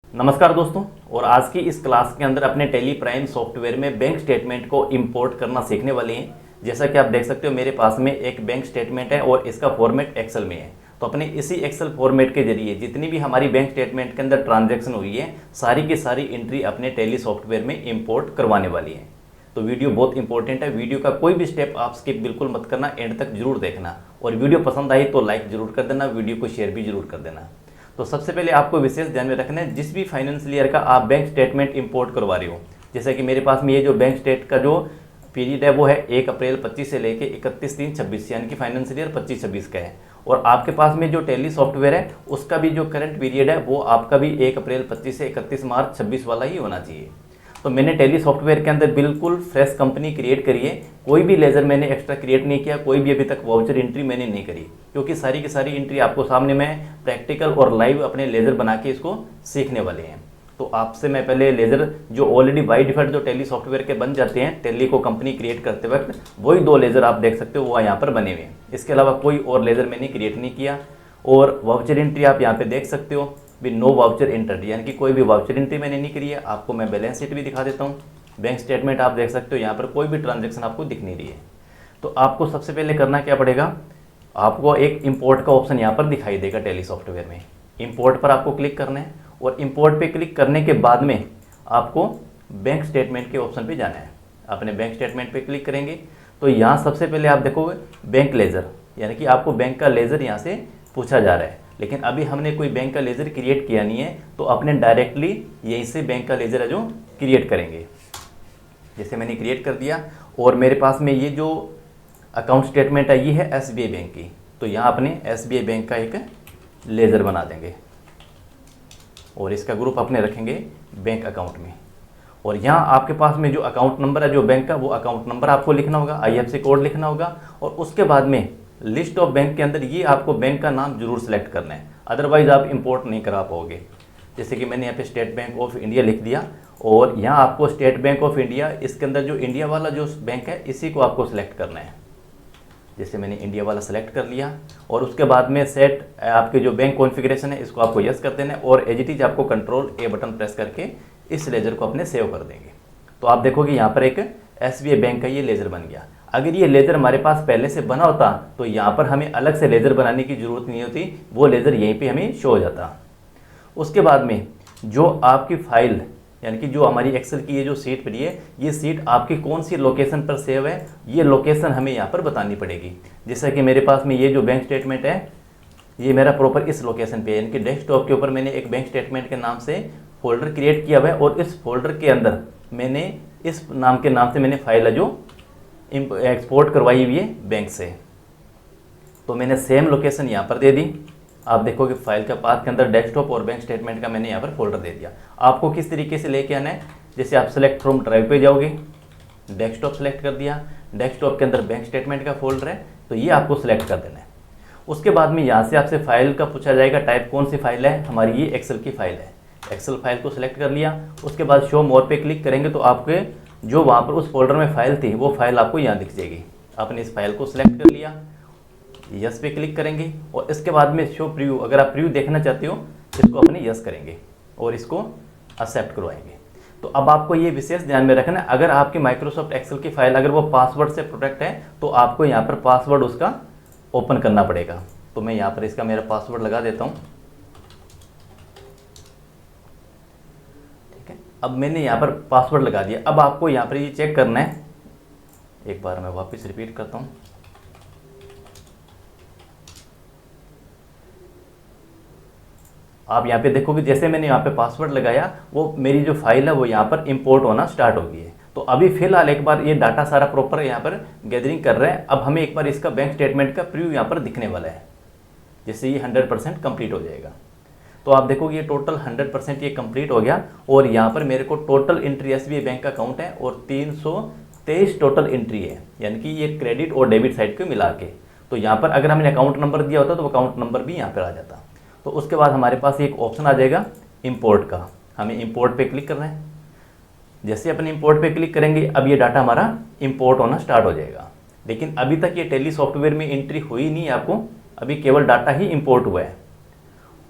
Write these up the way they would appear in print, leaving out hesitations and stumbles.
नमस्कार दोस्तों। और आज की इस क्लास के अंदर अपने टेली प्राइम सॉफ्टवेयर में बैंक स्टेटमेंट को इंपोर्ट करना सीखने वाले हैं। जैसा कि आप देख सकते हो मेरे पास में एक बैंक स्टेटमेंट है और इसका फॉर्मेट एक्सेल में है। तो अपने इसी एक्सेल फॉर्मेट के जरिए जितनी भी हमारी बैंक स्टेटमेंट के अंदर ट्रांजैक्शन हुई है सारी की सारी एंट्री अपने टेली सॉफ्टवेयर में इंपोर्ट करवाने वाली है। तो वीडियो बहुत इंपॉर्टेंट है। वीडियो का कोई भी स्टेप आप स्किप बिल्कुल मत करना, एंड तक जरूर देखना। और वीडियो पसंद आई तो लाइक जरूर कर देना, वीडियो को शेयर भी जरूर कर देना। तो सबसे पहले आपको विशेष ध्यान में रखना है, जिस भी फाइनेंशियल ईयर का आप बैंक स्टेटमेंट इंपोर्ट करवा रहे हो, जैसे कि मेरे पास में ये जो बैंक स्टेट का जो पीरियड है वो है 1 अप्रैल 25 से लेके 31/3/26 यानी कि फाइनेंशियल ईयर 25-26 का है। और आपके पास में जो टेली सॉफ्टवेयर है उसका भी जो करंट पीरियड है वो आपका भी 1 अप्रैल 25 से 31 मार्च 26 वाला ही होना चाहिए। तो मैंने टेली सॉफ्टवेयर के अंदर बिल्कुल फ्रेश कंपनी क्रिएट करी है, कोई भी लेजर मैंने एक्स्ट्रा क्रिएट नहीं किया, कोई भी अभी तक वाउचर एंट्री मैंने नहीं करी, क्योंकि सारी की सारी एंट्री आपको सामने मैं प्रैक्टिकल और लाइव अपने लेजर बना के इसको सीखने वाले हैं। तो आपसे मैं पहले लेजर जो ऑलरेडी बाई डिफॉल्ट जो टेली सॉफ्टवेयर के बन जाते हैं टेली को कंपनी क्रिएट करते वक्त, वही 2 लेजर आप देख सकते हो वो यहाँ पर बने हुए हैं। इसके अलावा कोई और लेजर मैंने क्रिएट नहीं किया। और वाउचर एंट्री आप यहाँ पे देख सकते हो भी नो वाउचर एंटर्ड, यानी कि कोई भी वाउचर एंट्री मैंने नहीं करी है। आपको मैं बैलेंस शीट भी दिखा देता हूँ। बैंक स्टेटमेंट आप देख सकते हो, यहाँ पर कोई भी ट्रांजैक्शन आपको दिख नहीं रही है। तो आपको सबसे पहले करना क्या पड़ेगा, आपको एक इंपोर्ट का ऑप्शन यहाँ पर दिखाई देगा टेली सॉफ्टवेयर में। इंपोर्ट पर आपको क्लिक करना है और इंपोर्ट पे क्लिक करने के बाद में आपको बैंक स्टेटमेंट के ऑप्शन पे जाना है। अपने बैंक स्टेटमेंट पे क्लिक करेंगे तो यहाँ सबसे पहले आप देखोगे बैंक लेजर, यानी कि आपको बैंक का लेजर यहाँ से पूछा जा रहा है। लेकिन अभी हमने कोई बैंक का लेजर क्रिएट किया नहीं है, तो अपने डायरेक्टली यहीं से बैंक का लेजर है जो क्रिएट करेंगे। जैसे मैंने क्रिएट कर दिया और मेरे पास में ये जो अकाउंट स्टेटमेंट है ये है एसबीआई बैंक की, तो यहाँ अपने एसबीआई बैंक का एक लेजर बना देंगे और इसका ग्रुप अपने रखेंगे बैंक अकाउंट में। और यहाँ आपके पास में जो अकाउंट नंबर है जो बैंक का, वो अकाउंट नंबर आपको लिखना होगा, आईएफएससी कोड लिखना होगा। और उसके बाद में लिस्ट ऑफ बैंक के अंदर ये आपको बैंक का नाम जरूर सेलेक्ट करना है, अदरवाइज आप इंपोर्ट नहीं करा पाओगे। जैसे कि मैंने यहाँ पे स्टेट बैंक ऑफ इंडिया लिख दिया और यहाँ आपको स्टेट बैंक ऑफ इंडिया, इसके अंदर जो इंडिया वाला जो बैंक है इसी को आपको सिलेक्ट करना है। जैसे मैंने इंडिया वाला सेलेक्ट कर लिया और उसके बाद में सेट आपके जो बैंक कॉन्फ़िगरेशन है इसको आपको यस कर देना है और एज इट इज आपको कंट्रोल ए बटन प्रेस करके इस लेजर को अपने सेव कर देंगे। तो आप देखोगे यहाँ पर एक एसबीआई बैंक का ये लेजर बन गया। अगर ये लेजर हमारे पास पहले से बना होता तो यहाँ पर हमें अलग से लेजर बनाने की ज़रूरत नहीं होती, वो लेजर यहीं पे हमें शो हो जाता। उसके बाद में जो आपकी फाइल, यानी कि जो हमारी एक्सेल की ये जो सीट पड़ी है, ये सीट आपकी कौन सी लोकेशन पर सेव है, ये लोकेशन हमें यहाँ पर बतानी पड़ेगी। जैसा कि मेरे पास में ये जो बैंक स्टेटमेंट है ये मेरा प्रॉपर इस लोकेशन पे है, यानी कि डेस्कटॉप के ऊपर मैंने एक बैंक स्टेटमेंट के नाम से फोल्डर क्रिएट किया हुआ है और इस फोल्डर के अंदर मैंने इस नाम के नाम से मैंने फाइल है जो एक्सपोर्ट करवाई हुई है बैंक से। तो मैंने सेम लोकेशन यहाँ पर दे दी। आप देखोगे फाइल का पाथ के अंदर डेस्कटॉप और बैंक स्टेटमेंट का मैंने यहाँ पर फोल्डर दे दिया। आपको किस तरीके से लेके आना है, जैसे आप सेलेक्ट फ्रॉम ड्राइव पे जाओगे, डेस्कटॉप सेलेक्ट कर दिया, डेस्कटॉप के अंदर बैंक स्टेटमेंट का फोल्डर है तो ये आपको सिलेक्ट कर देना है। उसके बाद में यहाँ से आपसे फाइल का पूछा जाएगा टाइप कौन सी फाइल है, हमारी ये एक्सेल की फाइल है। एक्सेल फाइल को सिलेक्ट कर लिया, उसके बाद शो मोर पे क्लिक करेंगे तो आपके जो वहाँ पर उस फोल्डर में फाइल थी वो फाइल आपको यहाँ दिख जाएगी। आपने इस फाइल को सिलेक्ट कर लिया, यस पे क्लिक करेंगे और इसके बाद में शो प्रीव्यू, अगर आप प्रीव्यू देखना चाहते हो इसको अपने यस करेंगे और इसको एक्सेप्ट करवाएंगे। तो अब आपको ये विशेष ध्यान में रखना है, अगर आपकी माइक्रोसॉफ्ट एक्सेल की फाइल अगर वो पासवर्ड से प्रोटेक्ट है तो आपको यहाँ पर पासवर्ड उसका ओपन करना पड़ेगा। तो मैं यहाँ पर इसका मेरा पासवर्ड लगा देता हूँ। अब मैंने यहाँ पर पासवर्ड लगा दिया। अब आपको यहाँ पर ये चेक करना है, एक बार मैं वापस रिपीट करता हूँ। आप यहाँ पे देखोगे जैसे मैंने यहाँ पे पासवर्ड लगाया वो मेरी जो फाइल है वो यहाँ पर इंपोर्ट होना स्टार्ट हो गई है। तो अभी फिलहाल एक बार ये डाटा सारा प्रॉपर यहाँ पर गैदरिंग कर रहे हैं। अब हमें एक बार इसका बैंक स्टेटमेंट का प्रीव्यू यहाँ पर दिखने वाला है, जैसे ये 100% कंप्लीट हो जाएगा। तो आप देखोगे ये टोटल 100% ये कंप्लीट हो गया और यहाँ पर मेरे को टोटल एंट्री एसबीआई बैंक का अकाउंट है और 323 टोटल एंट्री है, यानी कि ये क्रेडिट और डेबिट साइड को मिला के। तो यहाँ पर अगर हमने अकाउंट नंबर दिया होता तो अकाउंट नंबर भी यहाँ पर आ जाता। तो उसके बाद हमारे पास एक ऑप्शन आ जाएगा इंपोर्ट का, हमें इंपोर्ट पे क्लिक करना है। जैसे अपने इंपोर्ट पे क्लिक करेंगे अब ये डाटा हमारा इंपोर्ट होना स्टार्ट हो जाएगा। लेकिन अभी तक ये टेली सॉफ्टवेयर में एंट्री हुई नहीं है आपको, अभी केवल डाटा ही इंपोर्ट हुआ है।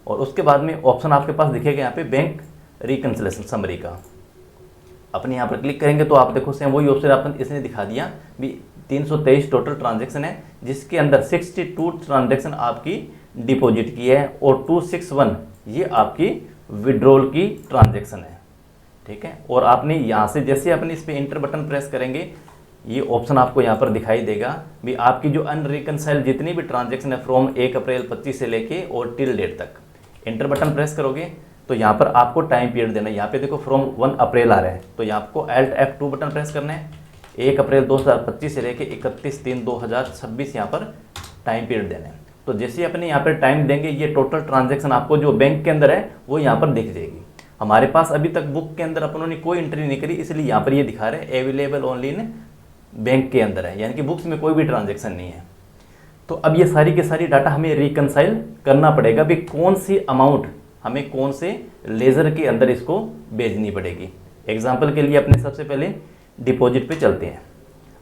और उसके बाद में ऑप्शन आपके पास दिखेगा यहाँ पे बैंक रिकंसिलेशन समरी का। अपने यहाँ पर क्लिक करेंगे तो आप देखो सेम वही ऑप्शन अपन इसने दिखा दिया भी 323 टोटल ट्रांजैक्शन है, जिसके अंदर 62 ट्रांजैक्शन आपकी डिपॉजिट की है और 261 ये आपकी विड्रॉल की ट्रांजैक्शन है। ठीक है, और आपने यहाँ से जैसे अपने इस पर इंटर बटन प्रेस करेंगे ये ऑप्शन आपको यहाँ पर दिखाई देगा भी आपकी जो अनरिकंसाइल जितनी भी ट्रांजैक्शन है फ्रॉम 1 अप्रैल 25 से लेके और टिल डेट तक, इंटर बटन प्रेस करोगे तो यहाँ पर आपको टाइम पीरियड देना है। यहाँ पे देखो फ्रॉम 1 अप्रैल आ रहा है तो यहाँ आपको Alt F2 बटन प्रेस करना है। 1 अप्रैल 2025 से लेके 31/3/2026 यहाँ पर टाइम पीरियड देना है। तो जैसे अपने यहाँ पर टाइम देंगे ये टोटल ट्रांजैक्शन आपको जो बैंक के अंदर है वो यहाँ पर दिख जाएगी। हमारे पास अभी तक बुक के अंदर अपनों ने कोई एंट्री नहीं करी, इसलिए यहाँ पर ये दिखा रहे हैं अवेलेबल ओनली इन बैंक के अंदर है, यानी कि बुक्स में कोई भी ट्रांजैक्शन नहीं है। तो अब ये सारी के सारी डाटा हमें रिकंसाइल करना पड़ेगा भी कौन सी अमाउंट हमें कौन से लेजर के अंदर इसको भेजनी पड़ेगी। एग्जाम्पल के लिए अपने सबसे पहले डिपॉजिट पे चलते हैं।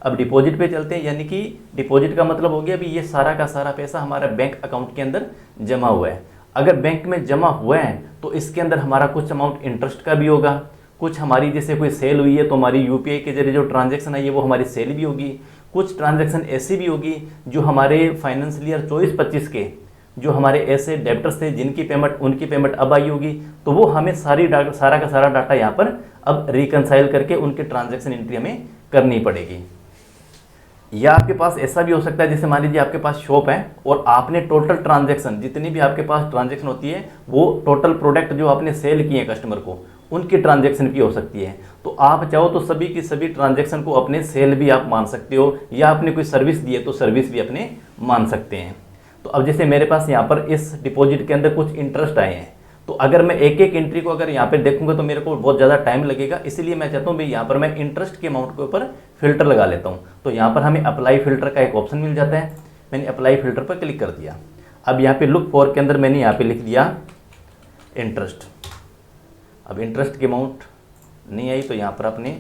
अब डिपॉजिट पे चलते हैं, यानी कि डिपॉजिट का मतलब हो गया भी ये सारा का सारा पैसा हमारा बैंक अकाउंट के अंदर जमा हुआ है। अगर बैंक में जमा हुआ है तो इसके अंदर हमारा कुछ अमाउंट इंटरेस्ट का भी होगा, कुछ हमारी जैसे कोई सेल हुई है तो हमारी यूपीआई के जरिए जो ट्रांजैक्शन है ये वो हमारी सेल भी होगी, कुछ ट्रांजैक्शन ऐसी भी होगी जो हमारे फाइनेंशियल ईयर 24-25 के जो हमारे ऐसे डेब्टर्स थे जिनकी पेमेंट उनकी पेमेंट अब आई होगी, तो वो हमें सारा का सारा डाटा यहाँ पर अब रिकंसाइल करके उनके ट्रांजैक्शन एंट्री हमें करनी पड़ेगी। या आपके पास ऐसा भी हो सकता है जैसे मान लीजिए आपके पास शॉप है और आपने टोटल ट्रांजैक्शन जितनी भी आपके पास ट्रांजैक्शन होती है वो टोटल प्रोडक्ट जो आपने सेल किए हैं कस्टमर को उनकी ट्रांजैक्शन की हो सकती है। तो आप चाहो तो सभी की सभी ट्रांजैक्शन को अपने सेल भी आप मान सकते हो, या आपने कोई सर्विस दी है तो सर्विस भी अपने मान सकते हैं। तो अब जैसे मेरे पास यहाँ पर इस डिपॉजिट के अंदर कुछ इंटरेस्ट आए हैं, तो अगर मैं एक एक एंट्री को अगर यहाँ पे देखूंगा तो मेरे को बहुत ज़्यादा टाइम लगेगा, इसलिए मैं चाहता हूँ भाई यहाँ पर मैं इंटरेस्ट के अमाउंट के ऊपर फिल्टर लगा लेता हूँ। तो यहाँ पर हमें अप्लाई फिल्टर का एक ऑप्शन मिल जाता है, मैंने अप्लाई फिल्टर पर क्लिक कर दिया। अब यहाँ पे लुक फॉर के अंदर मैंने यहाँ पे लिख दिया इंटरेस्ट। अब इंटरेस्ट की अमाउंट नहीं आई तो यहाँ पर अपने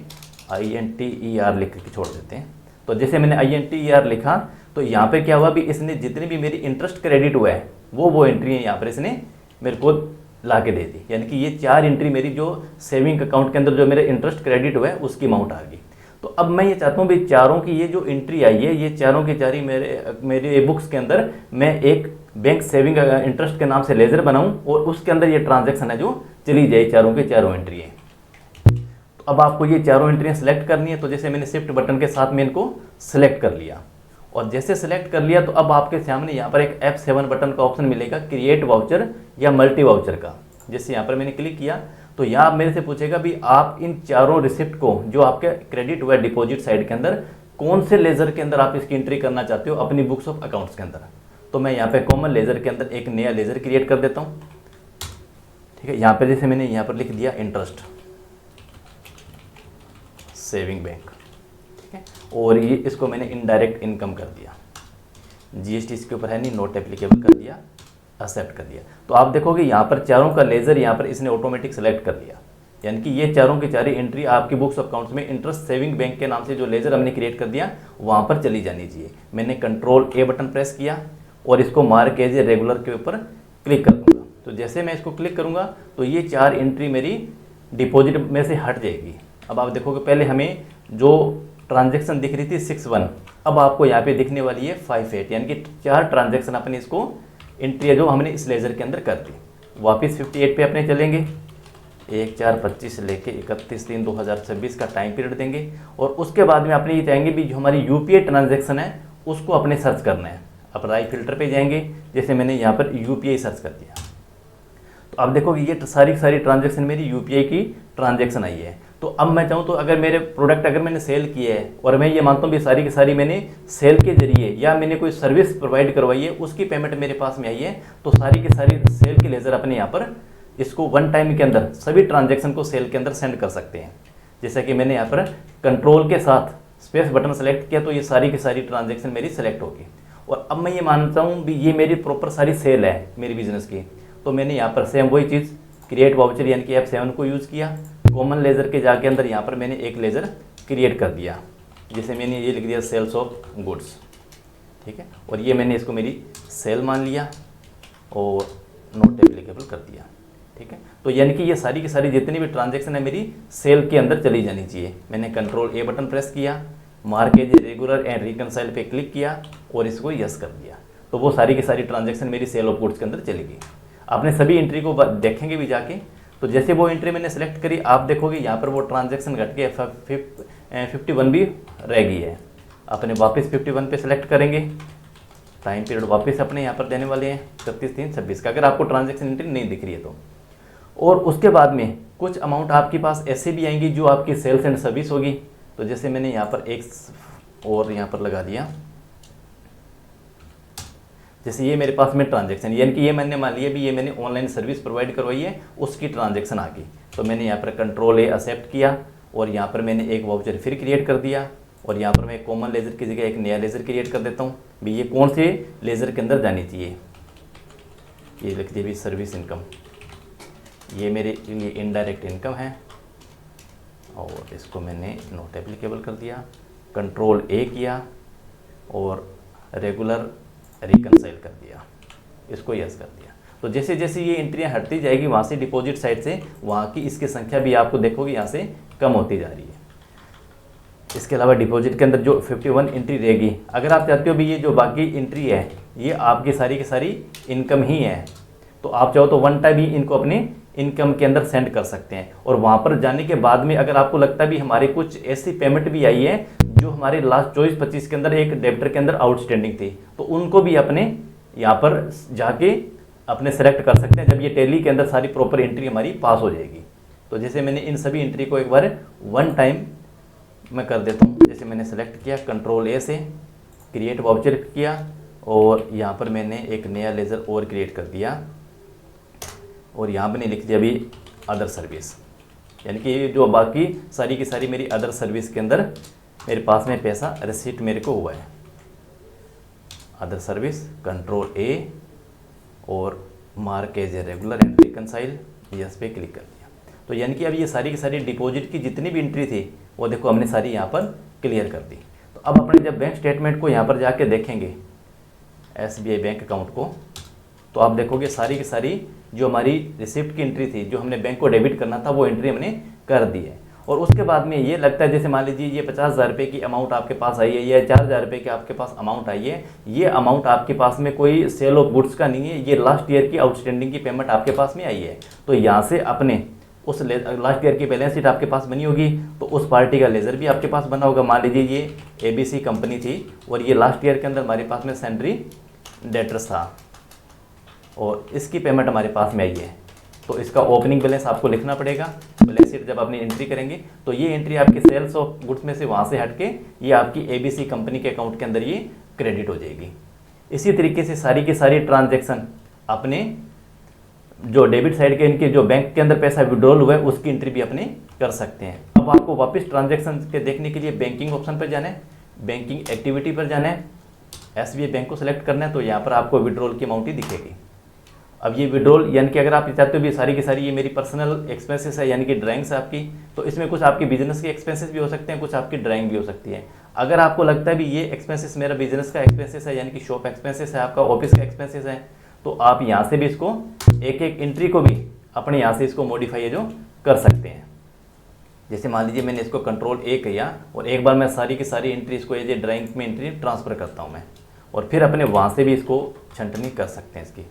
INTER लिख के छोड़ देते हैं। तो जैसे मैंने INTER लिखा तो यहाँ पे क्या हुआ भी इसने जितनी भी मेरी इंटरेस्ट क्रेडिट हुआ है वो एंट्री है यहाँ पर इसने मेरे को ला के दे दी, यानी कि ये 4 एंट्री मेरी जो सेविंग अकाउंट के अंदर जो मेरे इंटरेस्ट क्रेडिट हुआ है उसकी अमाउंट आ गई। तो अब मैं ये चाहता हूँ भाई चारों की ये जो एंट्री आई है ये चारों की चारी मेरे बुक्स के अंदर मैं एक बैंक सेविंग इंटरेस्ट के नाम से लेजर बनाऊँ और उसके अंदर ये ट्रांजेक्शन है जो चली जाए, चारों के चारों एंट्री है। तो अब आपको ये चारों एंट्रियाँ सेलेक्ट करनी है। तो जैसे मैंने शिफ्ट बटन के साथ में इनको सेलेक्ट कर लिया और जैसे सेलेक्ट कर लिया तो अब आपके सामने यहाँ पर एक F7 बटन का ऑप्शन मिलेगा क्रिएट वाउचर या मल्टी वाउचर का। जैसे यहाँ पर मैंने क्लिक किया तो यहाँ मेरे से पूछेगा भी आप इन चारों रिसिप्ट को जो आपके क्रेडिट हुआ डिपॉजिट साइड के अंदर कौन से लेजर के अंदर आप इसकी एंट्री करना चाहते हो अपनी बुक्स ऑफ अकाउंट्स के अंदर। तो मैं यहाँ पे कॉमन लेजर के अंदर एक नया लेजर क्रिएट कर देता हूँ। ठीक है, यहाँ पे जैसे मैंने यहाँ पर लिख दिया इंटरेस्ट सेविंग बैंक, ठीक है, और ये इसको मैंने इनडायरेक्ट इनकम कर दिया, GST इसके ऊपर है नहीं, नॉट एप्लीकेबल कर दिया, एक्सेप्ट कर दिया। तो आप देखोगे यहाँ पर चारों का लेजर यहाँ पर इसने ऑटोमेटिक सेलेक्ट कर लिया, यानी कि ये चारों की चारी एंट्री आपकी बुक्स ऑफ अकाउंट्स में इंटरेस्ट सेविंग बैंक के नाम से जो लेजर हमने क्रिएट कर दिया वहाँ पर चली जानी चाहिए। मैंने Ctrl+A बटन प्रेस किया और इसको मार्क एज ए रेगुलर के ऊपर क्लिक कर दूँगा। तो जैसे मैं इसको क्लिक करूँगा तो ये 4 एंट्री मेरी डिपॉजिट में से हट जाएगी। अब आप देखोगे पहले हमें जो ट्रांजैक्शन दिख रही थी 61, अब आपको यहाँ पे दिखने वाली है 58, यानी कि 4 ट्रांजैक्शन अपने इसको एंट्री जो हमने इस लेजर के अंदर कर दी। वापस 58 पे अपने चलेंगे, 1/4/25 से लेके 31/3/2026 का टाइम पीरियड देंगे और उसके बाद में अपने ये चाहेंगे भी जो हमारी UPI ट्रांजैक्शन है उसको अपने सर्च करना है। अप्लाई फिल्टर पे जाएंगे, जैसे मैंने यहाँ पर UPI सर्च कर दिया तो अब देखोगे ये सारी ट्रांजैक्शन मेरी UPI की ट्रांजैक्शन आई है। तो अब मैं चाहूँ तो अगर मेरे प्रोडक्ट अगर मैंने सेल किए है और मैं ये मानता हूँ भी सारी की सारी मैंने सेल के जरिए या मैंने कोई सर्विस प्रोवाइड करवाई है उसकी पेमेंट मेरे पास में आई है, तो सारी की सारी सेल के लेजर अपने यहाँ पर इसको वन टाइम के अंदर सभी ट्रांजैक्शन को सेल के अंदर सेंड कर सकते हैं। जैसा कि मैंने यहाँ पर कंट्रोल के साथ स्पेस बटन सेलेक्ट किया तो ये सारी की सारी ट्रांजैक्शन मेरी सेलेक्ट होगी। और अब मैं ये मानता हूँ भी ये मेरी प्रॉपर सारी सेल है मेरी बिजनेस की, तो मैंने यहाँ पर सेम वही चीज़ क्रिएट वाउचर यानी कि F7 को यूज़ किया। कॉमन लेजर के जाके अंदर यहाँ पर मैंने एक लेजर क्रिएट कर दिया, जैसे मैंने ये लिख दिया सेल्स ऑफ गुड्स, ठीक है, और ये मैंने इसको मेरी सेल मान लिया और नॉट एप्लीकेबल कर दिया। ठीक है। तो यानी कि ये सारी की सारी जितनी भी ट्रांजैक्शन है मेरी सेल के अंदर चली जानी चाहिए। मैंने कंट्रोल ए बटन प्रेस किया, mark as regular and reconcile पे क्लिक किया और इसको यस कर दिया, तो वो सारी की सारी ट्रांजैक्शन मेरी सेल ऑफ गुड्स के अंदर चलेगी। आपने सभी एंट्री को देखेंगे भी जाके, तो जैसे वो एंट्री मैंने सेलेक्ट करी, आप देखोगे यहाँ पर वो ट्रांजैक्शन घट के 51 भी रह गई है। अपने वापस 51 पे सेलेक्ट करेंगे, टाइम पीरियड वापस अपने यहाँ पर देने वाले हैं 31/3/26 का, अगर आपको ट्रांजैक्शन एंट्री नहीं दिख रही है तो। और उसके बाद में कुछ अमाउंट आपके पास ऐसे भी आएंगी जो आपकी सेल्स एंड सर्विस होगी। तो जैसे मैंने यहाँ पर एक और यहाँ पर लगा दिया, जैसे ये मेरे पास में ट्रांजैक्शन, यानी कि ये मैंने मान लिया भी ये मैंने ऑनलाइन सर्विस प्रोवाइड करवाई है, उसकी ट्रांजैक्शन आ गई। तो मैंने यहाँ पर कंट्रोल ए एक्सेप्ट किया और यहाँ पर मैंने एक वाउचर फिर क्रिएट कर दिया और यहाँ पर मैं कॉमन लेजर की जगह एक नया लेजर क्रिएट कर देता हूँ भी ये कौन से लेजर के अंदर जानी चाहिए। ये लिख दिया भी सर्विस इनकम, ये मेरे ये इनडायरेक्ट इनकम है और इसको मैंने नॉट एप्लीकेबल कर दिया, कंट्रोल ए किया और रेगुलर रिकनसाइल कर दिया, इसको यस कर दिया। तो जैसे जैसे ये एंट्रियाँ हटती जाएगी वहाँ से डिपॉजिट साइड से, वहाँ की इसकी संख्या भी आपको देखोगे यहाँ से कम होती जा रही है। इसके अलावा डिपॉजिट के अंदर जो 51 एंट्री रहेगी, अगर आप चाहते हो भी ये जो बाकी एंट्री है ये आपकी सारी की सारी इनकम ही है, तो आप चाहो तो वन टाइम ही इनको अपने इनकम के अंदर सेंड कर सकते हैं। और वहाँ पर जाने के बाद में अगर आपको लगता है भी हमारे कुछ ऐसी पेमेंट भी आई है जो हमारे लास्ट 24-25 के अंदर एक डेब्टर के अंदर आउटस्टैंडिंग थी, तो उनको भी अपने यहाँ पर जाके अपने सेलेक्ट कर सकते हैं जब ये टैली के अंदर सारी प्रॉपर एंट्री हमारी पास हो जाएगी। तो जैसे मैंने इन सभी एंट्री को एक बार वन टाइम मैं कर देता हूँ। जैसे मैंने सेलेक्ट किया, कंट्रोल ए से क्रिएट वाउचर किया और यहाँ पर मैंने एक नया लेज़र और क्रिएट कर दिया और यहाँ मैंने लिख दिया अभी अदर सर्विस, यानी कि ये जो बाकी सारी की सारी मेरी अदर सर्विस के अंदर मेरे पास में पैसा रिसीट मेरे को हुआ है। अदर सर्विस कंट्रोल ए और mark as a regular and reconcile, yes पे क्लिक कर दिया। तो यानी कि अब ये सारी की सारी डिपॉजिट की जितनी भी एंट्री थी वो देखो हमने सारी यहाँ पर क्लियर कर दी। तो अब अपने जब बैंक स्टेटमेंट को यहाँ पर जाके देखेंगे SBI बैंक अकाउंट को, तो आप देखोगे सारी की सारी जो हमारी रिसिप्ट की एंट्री थी जो हमने बैंक को डेबिट करना था वो एंट्री हमने कर दी है। और उसके बाद में ये लगता है जैसे मान लीजिए ये 50,000 रुपये की अमाउंट आपके पास आई है या 4,000 रुपये की आपके पास अमाउंट आई है, ये अमाउंट आपके पास में कोई सेल ऑफ गुड्स का नहीं है, ये लास्ट ईयर की आउटस्टैंडिंग की पेमेंट आपके पास में आई है। तो यहाँ से अपने उस लास्ट ईयर की बैलेंस शीट आपके पास बनी होगी तो उस पार्टी का लेज़र भी आपके पास बना होगा। मान लीजिए ये ABC कंपनी थी और ये लास्ट ईयर के अंदर हमारे पास में सैलरी डेटर्स था और इसकी पेमेंट हमारे पास में आई है, तो इसका ओपनिंग बैलेंस आपको लिखना पड़ेगा। बैलेंस शीट जब अपनी एंट्री करेंगे तो ये एंट्री आपकी सेल्स ऑफ गुड्स में से वहाँ से हट के ये आपकी ABC कंपनी के अकाउंट के अंदर ये क्रेडिट हो जाएगी। इसी तरीके से सारी की सारी ट्रांजैक्शन अपने जो डेबिट साइड के इनके जो बैंक के अंदर पैसा विड्रॉल हुआ है उसकी एंट्री भी अपने कर सकते हैं। अब आपको वापस ट्रांजैक्शन के देखने के लिए बैंकिंग ऑप्शन पर जाना है, बैंकिंग एक्टिविटी पर जाना है, SBI बैंक को सिलेक्ट करना है, तो यहाँ पर आपको विड्रॉल की अमाउंट ही दिखेगी। अब ये विड्रॉल यानी कि अगर आप चाहते हो भी सारी की सारी ये मेरी पर्सनल एक्सपेंसेस है यानी कि ड्राइंग्स है आपकी, तो इसमें कुछ आपके बिजनेस के एक्सपेंसेस भी हो सकते हैं, कुछ आपकी ड्राइंग भी हो सकती है। अगर आपको लगता है भी ये एक्सपेंसेस मेरा बिजनेस का एक्सपेंसेस है यानी कि शॉप एक्सपेंसेस है, आपका ऑफिस का एक्सपेंसेस है, तो आप यहाँ से भी इसको एक एक एंट्री को भी अपने यहाँ से इसको मॉडिफाई जो कर सकते हैं। जैसे मान लीजिए मैंने इसको कंट्रोल ए किया और एक बार मैं सारी की सारी एंट्री इसको ये ड्राइंग में एंट्री ट्रांसफ़र करता हूँ मैं, और फिर अपने वहाँ से भी इसको छंटनी कर सकते हैं इसकी।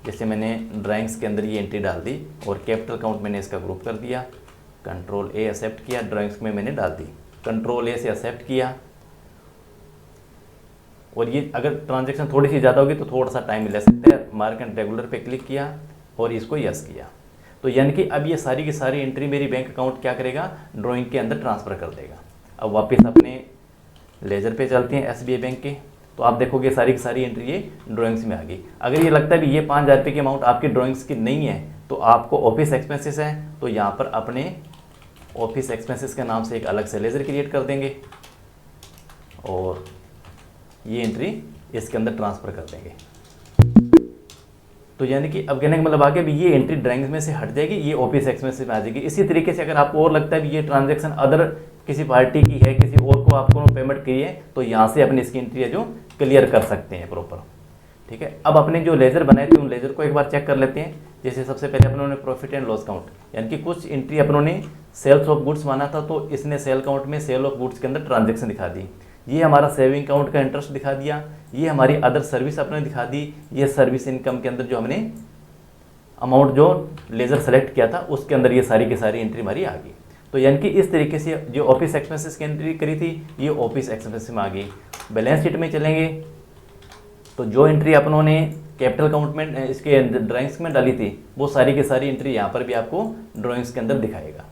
जैसे मैंने ड्राइंग्स के अंदर ये एंट्री डाल दी और कैपिटल अकाउंट मैंने इसका ग्रुप कर दिया, कंट्रोल ए एक्सेप्ट किया, ड्राइंग्स में मैंने डाल दी, कंट्रोल ए से एक्सेप्ट किया। और ये अगर ट्रांजैक्शन थोड़ी सी ज़्यादा होगी तो थोड़ा सा टाइम ले सकते हैं। मार्क एंड रेगुलर पे क्लिक किया और इसको यस किया, तो यानी कि अब ये सारी की सारी एंट्री मेरी बैंक अकाउंट क्या करेगा, ड्राइंग के अंदर ट्रांसफ़र कर देगा। अब वापस अपने लेजर पे चलते हैं SBI बैंक के, तो आप देखोगे सारी की सारी एंट्री ये ड्राइंग्स में आ गई। अगर ये लगता है भी ये 5,000 रुपये की अमाउंट आपकी ड्राइंग्स की नहीं है तो आपको ऑफिस एक्सपेंसेस है, तो यहाँ पर अपने ऑफिस एक्सपेंसेस के नाम से एक अलग से लेजर क्रिएट कर देंगे और ये एंट्री इसके अंदर ट्रांसफ़र कर देंगे। तो यानी कि अब कहने का मतलब आगे भी ये एंट्री ड्राइंग्स में से हट जाएगी, ये ऑफिस एक्सपेंसेस में आ जाएगी। इसी तरीके से अगर आपको और लगता है भी ये ट्रांजैक्शन अदर किसी पार्टी की है, किसी और को आपको पेमेंट की है, तो यहाँ से अपनी इसकी एंट्री है जो क्लियर कर सकते हैं प्रॉपर। ठीक है, अब अपने जो लेजर बनाए थे उन लेजर को एक बार चेक कर लेते हैं। जैसे सबसे पहले अपनों ने प्रॉफिट एंड लॉस काउंट यानी कि कुछ एंट्री अपनों ने सेल्स ऑफ गुड्स माना था, तो इसने सेल काउंट में सेल ऑफ गुड्स के अंदर ट्रांजेक्शन दिखा दी। ये हमारा सेविंग काउंट का इंटरेस्ट दिखा दिया। ये हमारी अदर सर्विस अपने दिखा दी। ये सर्विस इनकम के अंदर जो हमने अमाउंट जो लेजर सेलेक्ट किया था उसके अंदर ये सारी की सारी एंट्री हमारी आ गई। तो यानी कि इस तरीके से जो ऑफिस एक्सपेंसेस की एंट्री करी थी ये ऑफिस एक्सपेंसेस में आ गई। बैलेंस शीट में चलेंगे तो जो एंट्री अपनों ने कैपिटल अकाउंट में इसके ड्राइंग्स में डाली थी वो सारी की सारी एंट्री यहाँ पर भी आपको ड्राइंग्स के अंदर दिखाएगा।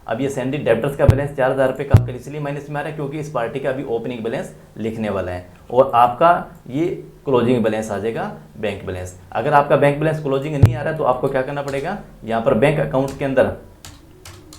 अब ये सैंडी डेब्टर्स का बैलेंस 4,000 रुपये का आपका इसलिए माइनस में आ रहा है क्योंकि इस पार्टी का अभी ओपनिंग बैलेंस लिखने वाला है और आपका ये क्लोजिंग बैलेंस आ जाएगा बैंक बैलेंस। अगर आपका बैंक बैलेंस क्लोजिंग नहीं आ रहा है तो आपको क्या करना पड़ेगा, यहाँ पर बैंक अकाउंट के अंदर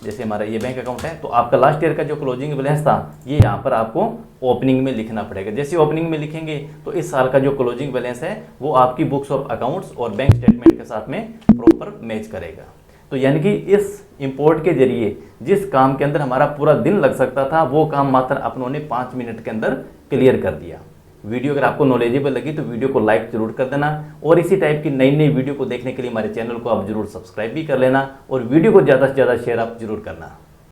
जैसे हमारा ये बैंक अकाउंट है तो आपका लास्ट ईयर का जो क्लोजिंग बैलेंस था ये यहाँ पर आपको ओपनिंग में लिखना पड़ेगा। जैसे ओपनिंग में लिखेंगे तो इस साल का जो क्लोजिंग बैलेंस है वो आपकी बुक्स ऑफ अकाउंट्स और बैंक स्टेटमेंट के साथ में प्रॉपर मैच करेगा। तो यानी कि इस इंपोर्ट के जरिए जिस काम के अंदर हमारा पूरा दिन लग सकता था वो काम मात्र अपनों ने 5 मिनट के अंदर क्लियर कर दिया। वीडियो अगर आपको नॉलेजेबल लगी तो वीडियो को लाइक जरूर कर देना और इसी टाइप की नई नई वीडियो को देखने के लिए हमारे चैनल को आप जरूर सब्सक्राइब भी कर लेना और वीडियो को ज़्यादा से ज़्यादा शेयर आप जरूर करना।